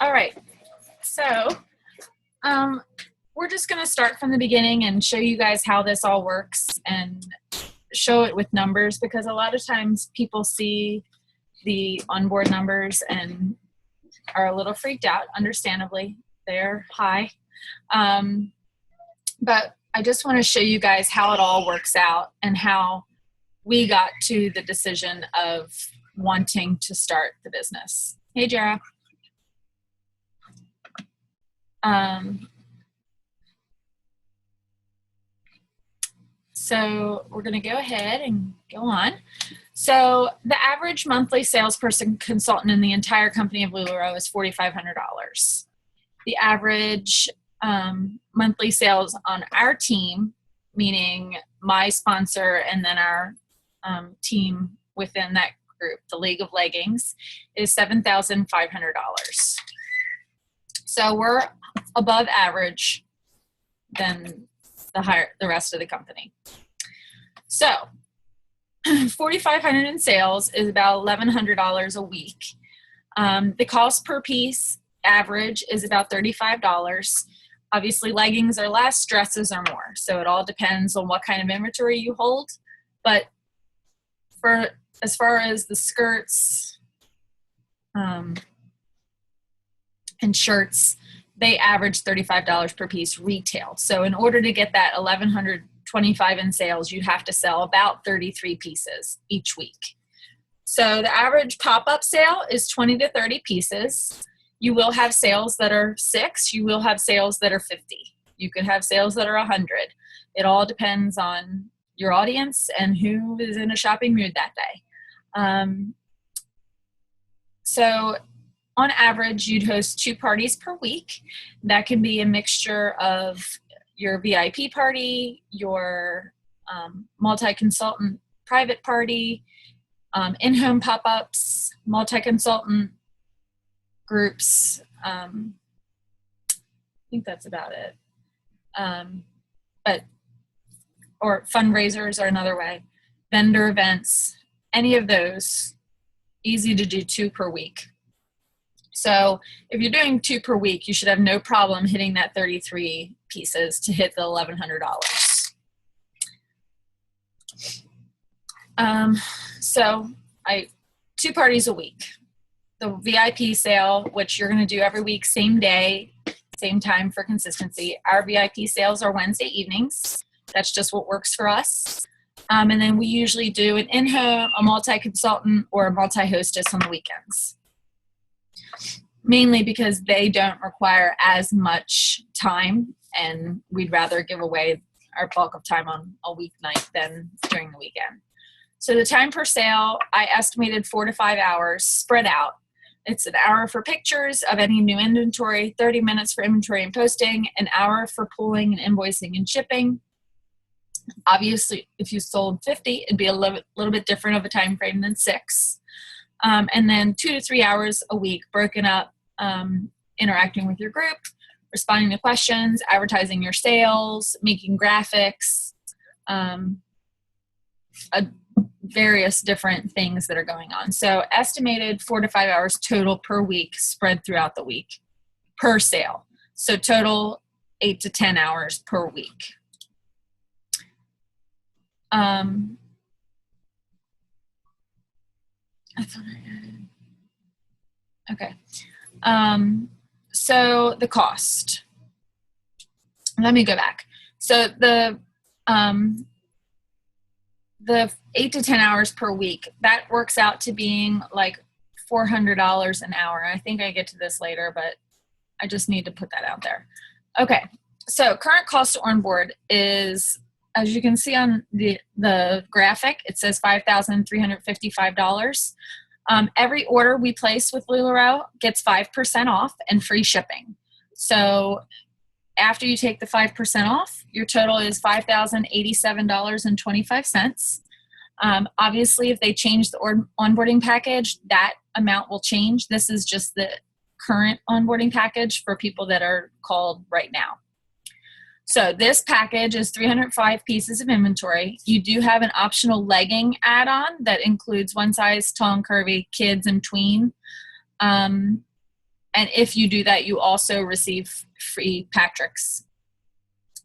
All right, so we're just going to start from the beginning and show you guys how this all works and show it with numbers, because a lot of times people see the onboard numbers and are a little freaked out. Understandably, they're high. But I just want to show you guys how it all works out and how we got to the decision of wanting to start the business. Hey, Jara. So we're going to go ahead and go on. So the average monthly salesperson consultant in the entire company of LuLaRoe is $4,500. The average monthly sales on our team, meaning my sponsor and then our team within that group, the League of Leggings, is $7,500. So we're above average than the rest of the company. So $4,500 in sales is about $1,100 a week. The cost per piece average is about $35. Obviously, leggings are less, dresses are more. So it all depends on what kind of inventory you hold. But as far as the skirts and shirts, they average $35 per piece retail. So in order to get that $1,125 in sales, you have to sell about 33 pieces each week. So the average pop-up sale is 20 to 30 pieces. You will have sales that are 6. You will have sales that are 50. You could have sales that are 100. It all depends on your audience and who is in a shopping mood that day. So on average, you'd host 2 parties per week. That can be a mixture of your VIP party, your multi-consultant private party, in-home pop-ups, multi-consultant groups. I think that's about it. Or fundraisers are another way. Vendor events, any of those, easy to do 2 per week. So if you're doing 2 per week, you should have no problem hitting that 33 pieces to hit the $1,100. So 2 parties a week. The VIP sale, which you're going to do every week, same day, same time for consistency. Our VIP sales are Wednesday evenings. That's just what works for us. And then we usually do an in-home, a multi-consultant, or a multi-hostess on the weekends. Mainly because they don't require as much time, and we'd rather give away our bulk of time on a weeknight than during the weekend. So the time per sale, I estimated 4 to 5 hours spread out. It's an hour for pictures of any new inventory, 30 minutes for inventory and posting, an hour for pulling and invoicing and shipping. Obviously, if you sold 50, it'd be a little bit different of a time frame than 6. And then 2 to 3 hours a week broken up, interacting with your group, responding to questions, advertising your sales, making graphics, various different things that are going on. So estimated 4 to 5 hours total per week spread throughout the week per sale. So total 8 to 10 hours per week. I thought I added. Okay. So the cost. Let me go back. So the 8 to 10 hours per week, that works out to being like $400 an hour. I think I get to this later, but I just need to put that out there. Okay. So current cost to onboard is, as you can see on the graphic, it says $5,355. Every order we place with LuLaRoe gets 5% off and free shipping. So after you take the 5% off, your total is $5,087.25. Obviously, if they change the onboarding package, that amount will change. This is just the current onboarding package for people that are called right now. So this package is 305 pieces of inventory. You do have an optional legging add-on that includes one size tall and curvy, kids and tween. And if you do that, you also receive free Patrick's.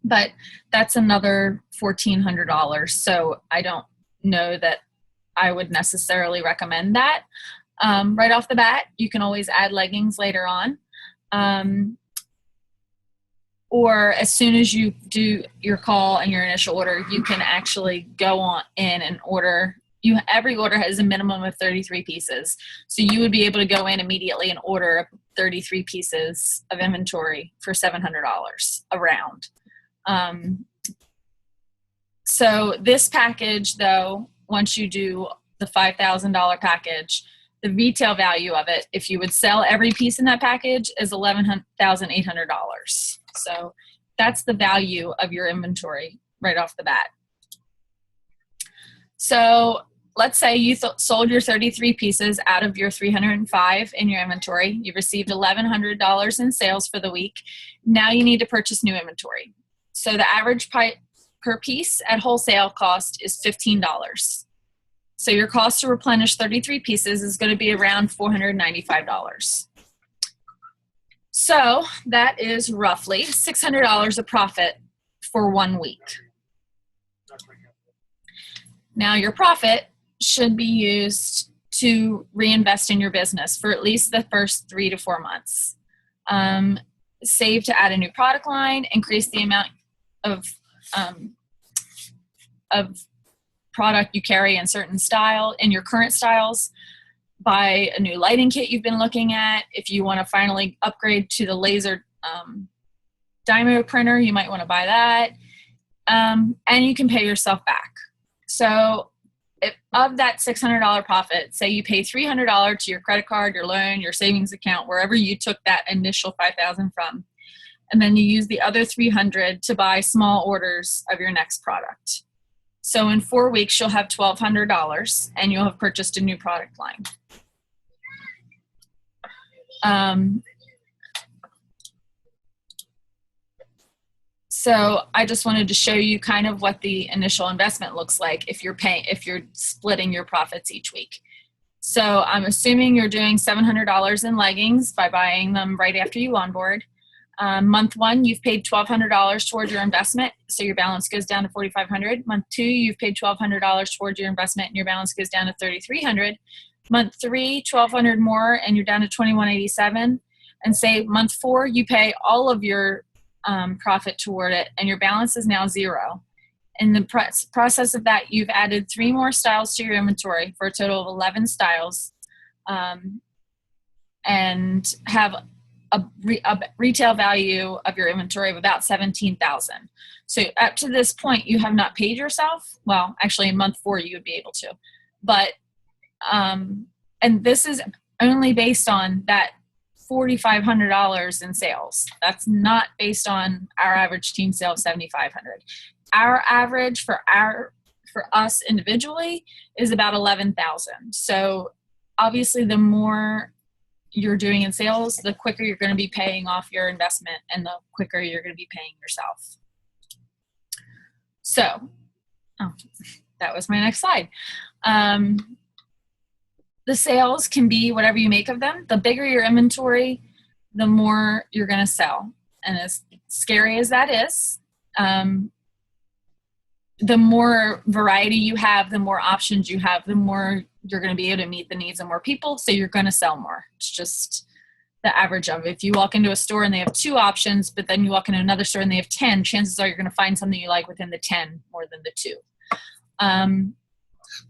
But that's another $1,400. So I don't know that I would necessarily recommend that. Right off the bat, you can always add leggings later on. Or as soon as you do your call and your initial order, you can actually go on in and order. Every order has a minimum of 33 pieces. So you would be able to go in immediately and order 33 pieces of inventory for $700 a round. So this package, though, once you do the $5,000 package, the retail value of it, if you would sell every piece in that package, is $11,800. So that's the value of your inventory right off the bat. So let's say you sold your 33 pieces out of your 305 in your inventory. You received $1,100 in sales for the week. Now you need to purchase new inventory. So the average per piece at wholesale cost is $15. So your cost to replenish 33 pieces is going to be around $495. So that is roughly $600 of profit for 1 week. Now your profit should be used to reinvest in your business for at least the first 3 to 4 months. Save to add a new product line, increase the amount of product you carry in certain style, in your current styles. Buy a new lighting kit you've been looking at. If you want to finally upgrade to the laser Dymo printer, you might want to buy that. And you can pay yourself back. So of that $600 profit, say you pay $300 to your credit card, your loan, your savings account, wherever you took that initial $5,000 from, and then you use the other $300 to buy small orders of your next product. So in 4 weeks, you'll have $1,200 and you'll have purchased a new product line. So I just wanted to show you kind of what the initial investment looks like if you're splitting your profits each week. So I'm assuming you're doing $700 in leggings by buying them right after you onboard. Month 1, you've paid $1,200 towards your investment, so your balance goes down to $4,500. Month 2, you've paid $1,200 towards your investment, and your balance goes down to $3,300. Month 3, $1,200 more, and you're down to $2,187. And say month 4, you pay all of your profit toward it, and your balance is now 0. In the process of that, you've added 3 more styles to your inventory for a total of 11 styles, and have a retail value of your inventory of about $17,000. So up to this point, you have not paid yourself. Well, actually in month 4, you would be able to, but, and this is only based on that $4,500 in sales. That's not based on our average team sale of $7,500. Our average for us individually is about $11,000. So obviously the more you're doing in sales, the quicker you're going to be paying off your investment and the quicker you're going to be paying yourself. So, that was my next slide. The sales can be whatever you make of them. The bigger your inventory, the more you're going to sell. And as scary as that is, the more variety you have, the more options you have, the more you're going to be able to meet the needs of more people, so you're going to sell more. It's just the average of it. If you walk into a store and they have 2 options, but then you walk into another store and they have 10, chances are you're going to find something you like within the 10 more than the 2.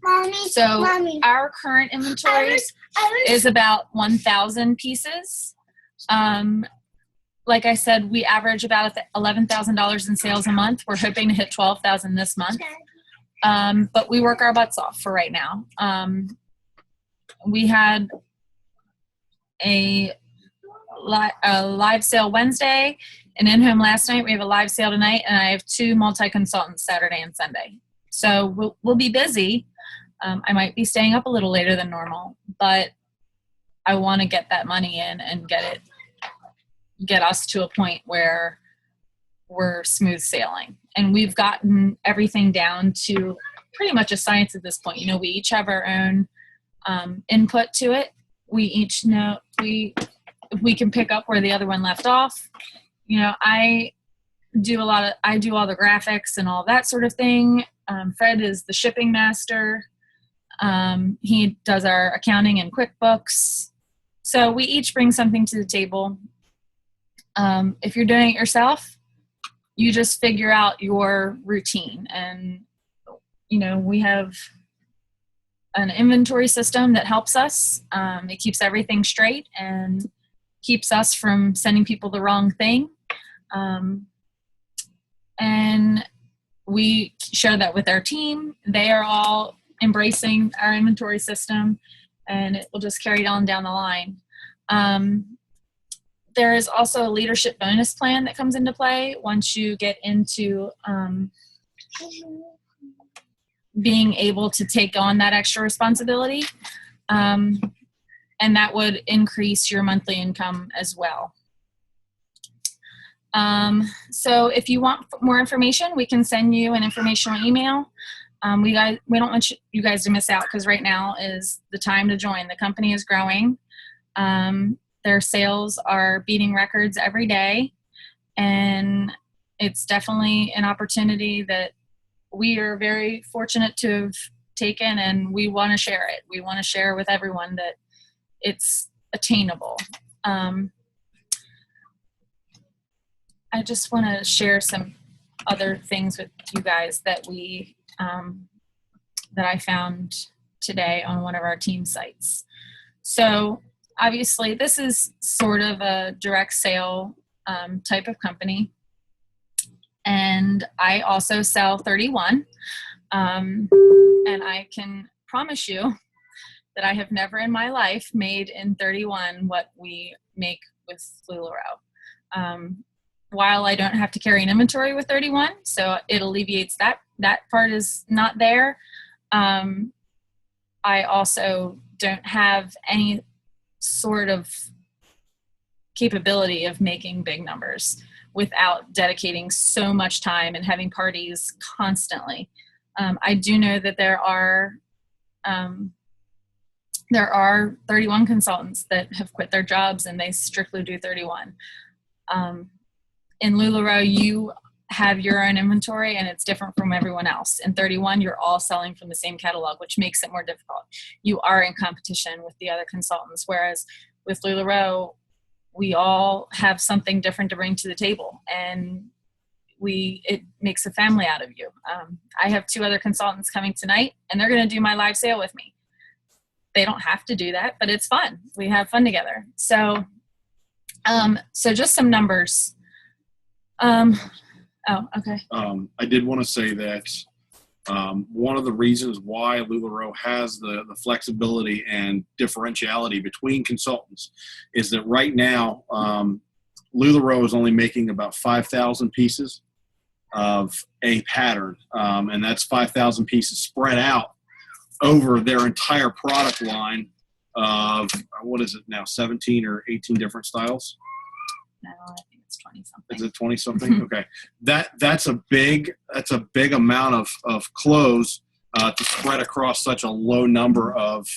Mommy, our current inventory is about 1,000 pieces. Like I said, we average about $11,000 in sales a month. We're hoping to hit $12,000 this month. But we work our butts off for right now. We had a live sale Wednesday, an in-home last night. We have a live sale tonight, and I have 2 multi-consultants Saturday and Sunday. So we'll be busy. I might be staying up a little later than normal, but I want to get that money in and get us to a point where we're smooth sailing. And we've gotten everything down to pretty much a science at this point. You know, we each have our own input to it. We each know we can pick up where the other one left off. You know, I do all the graphics and all that sort of thing. Fred is the shipping master. He does our accounting and QuickBooks. So we each bring something to the table. If you're doing it yourself, you just figure out your routine. And, you know, we have an inventory system that helps us. It keeps everything straight and keeps us from sending people the wrong thing. And we share that with our team. They are all embracing our inventory system, and it will just carry on down the line. There is also a leadership bonus plan that comes into play once you get into being able to take on that extra responsibility. And that would increase your monthly income as well. So if you want more information, we can send you an informational email. We don't want you guys to miss out, because right now is the time to join. The company is growing. Their sales are beating records every day, and it's definitely an opportunity that we are very fortunate to have taken, and we want to share it. We want to share with everyone that it's attainable. I just want to share some other things with you guys that that I found today on one of our team sites. So obviously this is sort of a direct sale type of company. And I also sell 31. And I can promise you that I have never in my life made in 31 what we make with LuLaRoe. While I don't have to carry an inventory with 31, so it alleviates that part is not there. I also don't have any sort of capability of making big numbers without dedicating so much time and having parties constantly. I do know that there are 31 consultants that have quit their jobs and they strictly do 31. In LuLaRoe, you have your own inventory and it's different from everyone else. In 31, you're all selling from the same catalog, which makes it more difficult. You are in competition with the other consultants, whereas with LuLaRoe, we all have something different to bring to the table, and it makes a family out of you. I have 2 other consultants coming tonight, and they're going to do my live sale with me. They don't have to do that, but it's fun. We have fun together. So just some numbers. Oh, okay. I did want to say that one of the reasons why LuLaRoe has the flexibility and differentiality between consultants is that right now LuLaRoe is only making about 5,000 pieces of a pattern, and that's 5,000 pieces spread out over their entire product line of, what is it now, 17 or 18 different styles? No, I think it's 20 something. Is it 20 something? Okay. That's a big amount of clothes to spread across such a low number of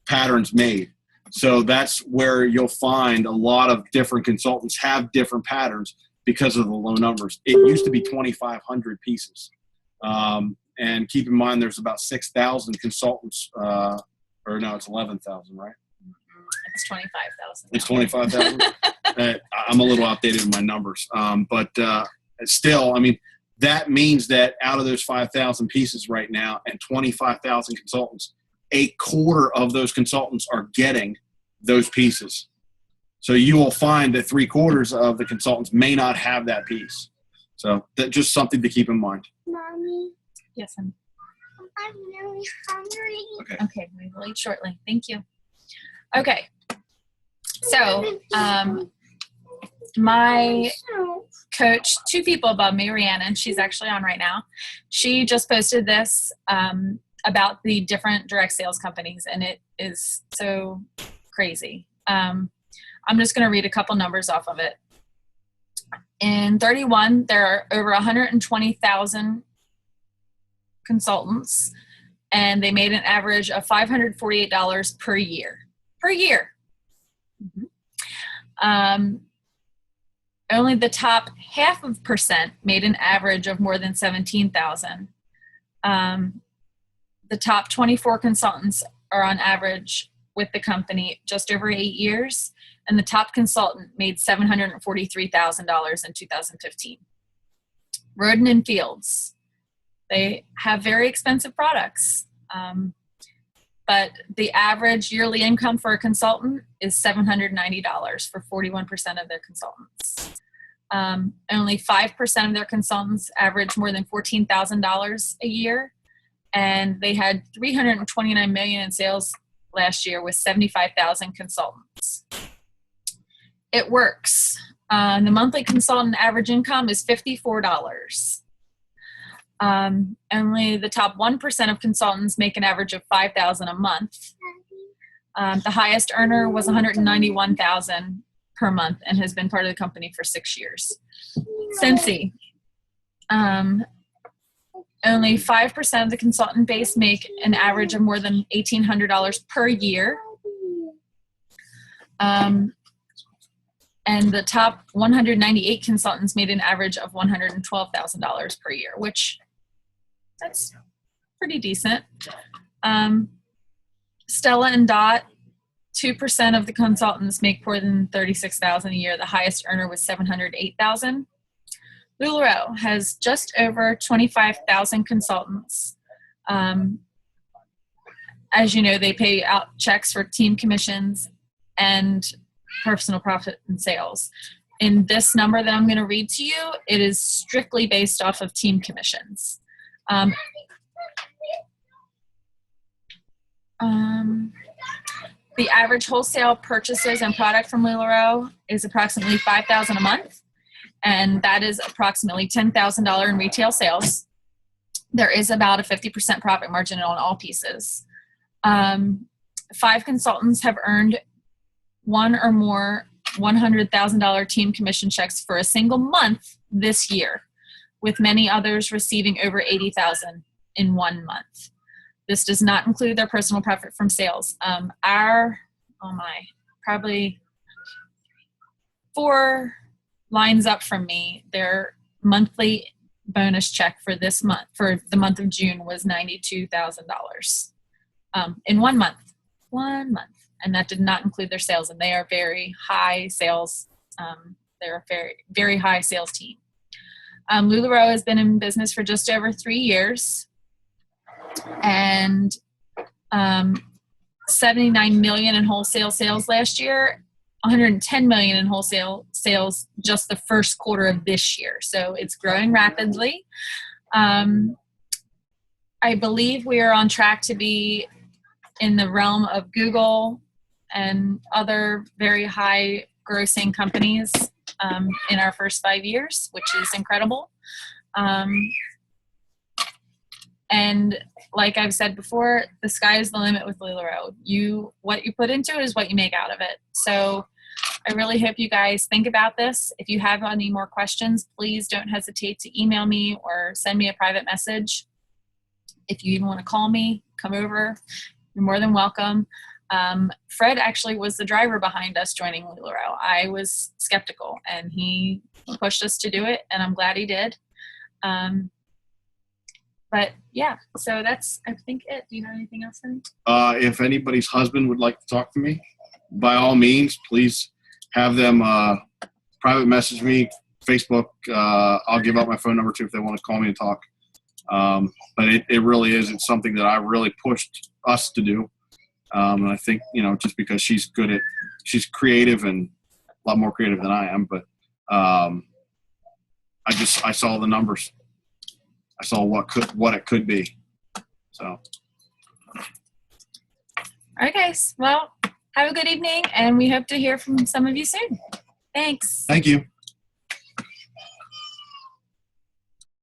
patterns made. So that's where you'll find a lot of different consultants have different patterns because of the low numbers. It used to be 2,500 pieces. And keep in mind, there's about 6,000 consultants, or no, it's 11,000, right? It's 25,000. It's 25,000. I'm a little outdated in my numbers, but still, I mean, that means that out of those 5,000 pieces right now, and 25,000 consultants, a quarter of those consultants are getting those pieces. So you will find that 3/4 of the consultants may not have that piece. So that's just something to keep in mind. Mommy, Yes, I'm really hungry. okay. We will eat shortly. Thank you. Okay. So, my coach, 2 people above me, Rhiannon, she's actually on right now. She just posted this about the different direct sales companies, and it is so crazy. I'm just going to read a couple numbers off of it. In 31, there are over 120,000 consultants, and they made an average of $548 per year. Per year. Only the top 0.5% made an average of more than 17,000. The top 24 consultants are on average with the company just over 8 years, and the top consultant made $743,000 in 2015. Roden and Fields, they have very expensive products, but the average yearly income for a consultant is $790 for 41% of their consultants. Only 5% of their consultants average more than $14,000 a year, and they had $329 million in sales last year with 75,000 consultants. It works. The monthly consultant average income is $54. Only the top 1% of consultants make an average of $5,000 a month. The highest earner was $191,000 per month and has been part of the company for 6 years. Cincy. Only 5% of the consultant base make an average of more than $1,800 per year. And the top 198 consultants made an average of $112,000 per year, which that's pretty decent. Stella and Dot, 2% of the consultants make more than $36,000 a year. The highest earner was $708,000. LuLaRoe has just over 25,000 consultants. As you know, they pay out checks for team commissions and personal profit and sales. In this number that I'm going to read to you, it is strictly based off of team commissions. The average wholesale purchases and product from LuLaRoe is approximately $5,000 a month, and that is approximately $10,000 in retail sales. There is about a 50% profit margin on all pieces. 5 consultants have earned one or more $100,000 team commission checks for a single month this year, with many others receiving over $80,000 in 1 month. This does not include their personal profit from sales. Probably 4 lines up from me, their monthly bonus check for this month, for the month of June, was $92,000 in 1 month. 1 month. And that did not include their sales, and they are very high sales. They're a very, very high sales team. LuLaRoe has been in business for just over 3 years, and $79 million in wholesale sales last year, $110 million in wholesale sales just the first quarter of this year. So it's growing rapidly. I believe we are on track to be in the realm of Google and other very high grossing companies in our first 5 years, which is incredible. And like I've said before, the sky is the limit with LuLaRoe. What you put into it is what you make out of it. So I really hope you guys think about this. If you have any more questions, please don't hesitate to email me or send me a private message. If you even want to call me, come over. You're more than welcome. Fred actually was the driver behind us joining LuLaRoe. I was skeptical, and he pushed us to do it, and I'm glad he did. But yeah, so that's, I think, it. Do you have anything else, Henry? If anybody's husband would like to talk to me, by all means, please have them private message me, Facebook. I'll give out my phone number too if they want to call me and talk. But it really is. It's something that I really pushed us to do. And I think, just because she's creative and a lot more creative than I am, but I saw the numbers. I saw what it could be. So. All right, guys. Well, have a good evening, and we hope to hear from some of you soon. Thanks. Thank you.